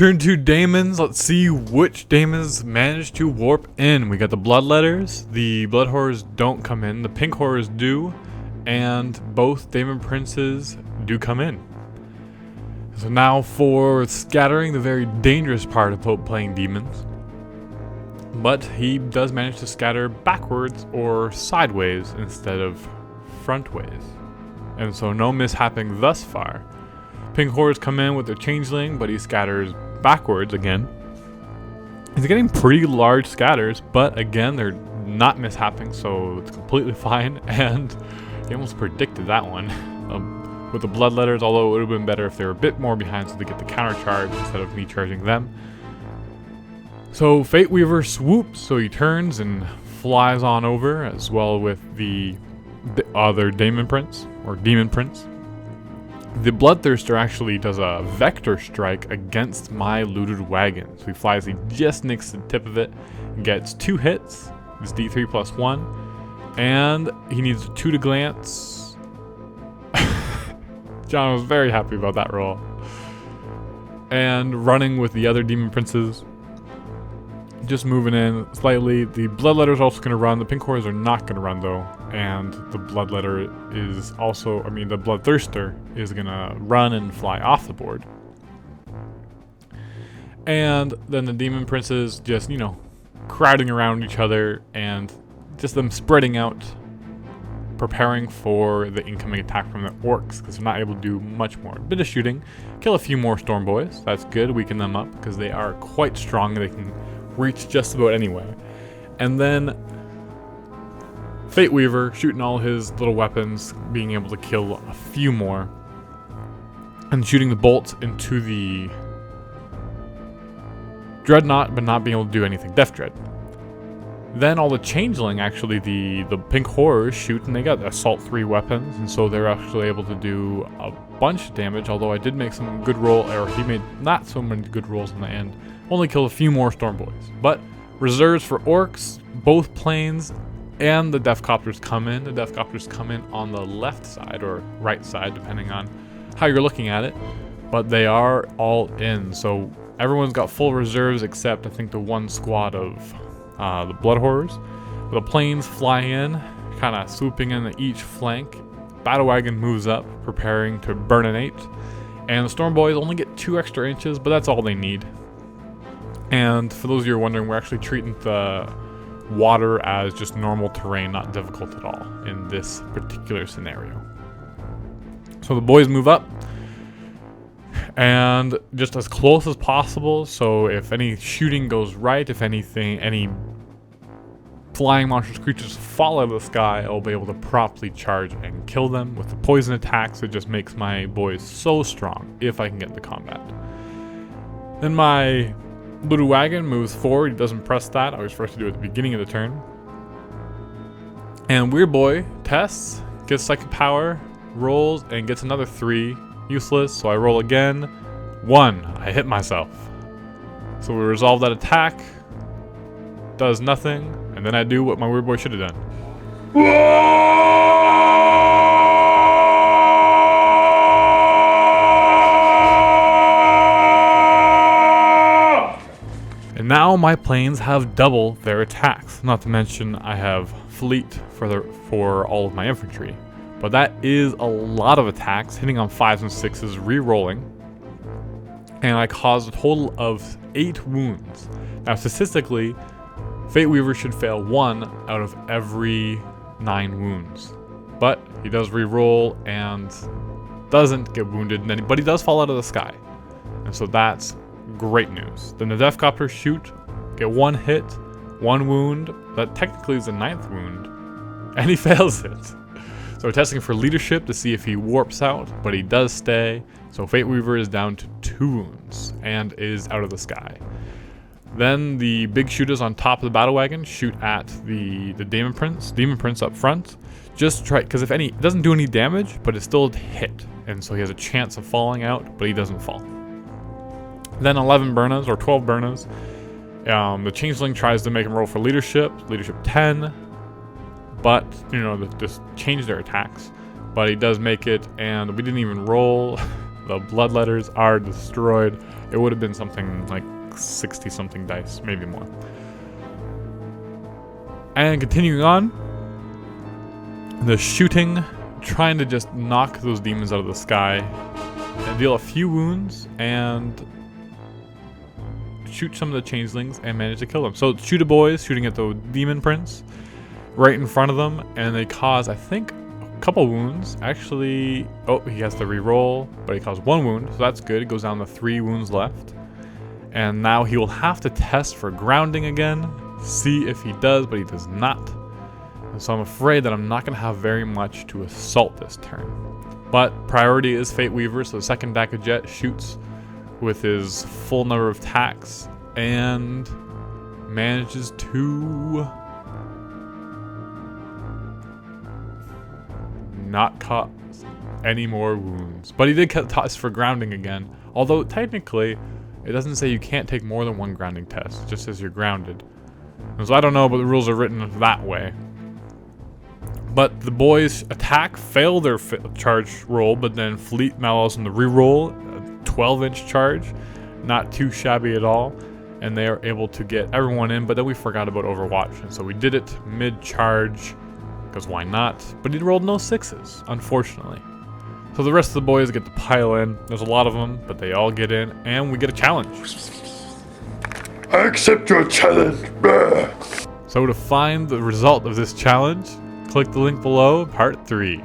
turn to Daemons. Let's see which Daemons managed to warp in. We got the Bloodletters. The Blood Horrors don't come in. The Pink Horrors do. And both Daemon Princes do come in. So now for scattering, the very dangerous part about playing Demons. But he does manage to scatter backwards or sideways instead of frontways. And so no mishapping thus far. Pink Horrors come in with their Changeling, but he scatters backwards again. He's getting pretty large scatters, but again, they're not mishapping, so it's completely fine. And he almost predicted that one. With the Bloodletters, although it would have been better if they were a bit more behind so they get the counter charge instead of me charging them. So Fate Weaver swoops, so he turns and flies on over, as well with the other Daemon Prince, or Demon Prince. The Bloodthirster actually does a vector strike against my looted wagon. So he flies, he just nicks the tip of it, gets 2 hits, it's D3 plus 1, and he needs 2 to glance. John was very happy about that roll. And running with the other Demon Princes, just moving in slightly. The Bloodletter is also going to run. The Pink Horrors are not going to run though. And the Bloodletter is also, the Bloodthirster is going to run and fly off the board. And then the Demon Princes just, crowding around each other and just them spreading out, preparing for the incoming attack from the Orks, because they're not able to do much more. A bit of shooting, kill a few more Storm Boys. That's good, weaken them up because they are quite strong. They can reach just about anywhere. And then Fate Weaver shooting all his little weapons, being able to kill a few more, and shooting the bolts into the Dreadnought, but not being able to do anything. Death Dread. Then all the Changeling, actually, the Pink Horrors shoot, and they got Assault 3 weapons, and so they're actually able to do a bunch of damage, although I did make some good roll, or he made not so many good rolls in the end. Only killed a few more Storm Boys. But reserves for Orks, both planes, and the Deathcopters come in. The Deathcopters come in on the left side, or right side, depending on how you're looking at it. But they are all in, so everyone's got full reserves except, I think, the one squad of the Blood Horrors. The planes fly in, kind of swooping in each flank. Battle Wagon moves up, preparing to burninate. And the Storm Boys only get 2 extra inches, but that's all they need. And for those of you who are wondering, we're actually treating the water as just normal terrain, not difficult at all in this particular scenario. So the boys move up, and just as close as possible, so if any shooting goes right, if anything, any flying monstrous creatures fall out of the sky, I'll be able to promptly charge and kill them. With the poison attacks, it just makes my boys so strong if I can get into combat. Then my Little Wagon moves forward, he doesn't press that, I was forced to do it at the beginning of the turn. And Weird Boy tests, gets Psychic Power, rolls, and gets another 3. Useless, so I roll again. 1. I hit myself. So we resolve that attack. Does nothing. And then I do what my Weird Boy should have done. And now my planes have double their attacks. Not to mention I have fleet for all of my infantry. But that is a lot of attacks, hitting on 5s and 6s, re-rolling. And I caused a total of 8 wounds. Now statistically, Fate Weaver should fail 1 out of every 9 wounds. But he does re-roll and doesn't get wounded, but he does fall out of the sky. And so that's great news. Then the Deathcopters shoot, get 1 hit, 1 wound. That technically is the 9th wound. And he fails it. So we're testing for leadership to see if he warps out, but he does stay. So Fate Weaver is down to 2 wounds and is out of the sky. Then the big shooters on top of the battle wagon shoot at the Demon Prince up front. Just try, because if any, it doesn't do any damage, but it's still a hit. And so he has a chance of falling out, but he doesn't fall. Then 11 Burnas, or 12 Burnas. The Changeling tries to make him roll for leadership 10. But, just change their attacks. But he does make it, and we didn't even roll. The bloodletters are destroyed. It would have been something like 60 something dice, maybe more. And continuing on, the shooting, trying to just knock those demons out of the sky and deal a few wounds and shoot some of the changelings and manage to kill them. So Shooter Boys shooting at the demon prince right in front of them, and they cause, I think, a couple wounds. Actually, oh, he has to re-roll, but he caused 1 wound, so that's good. It goes down to 3 wounds left. And now he will have to test for grounding again, see if he does, but he does not. And so I'm afraid that I'm not going to have very much to assault this turn. But priority is Fate Weaver, so the second Dakajet shoots with his full number of attacks and manages to not cause any more wounds. But he did test for grounding again, although technically it doesn't say you can't take more than 1 grounding test, it just says you're grounded. And so I don't know, but the rules are written that way. But the boys attack, fail their charge roll, but then Fleet now allows them to reroll a 12-inch charge. Not too shabby at all. And they are able to get everyone in, but then we forgot about Overwatch. And so we did it mid-charge, because why not? But he rolled no 6s, unfortunately. So the rest of the boys get to pile in. There's a lot of them, but they all get in, and we get a challenge. I accept your challenge. So to find the result of this challenge, click the link below, part 3.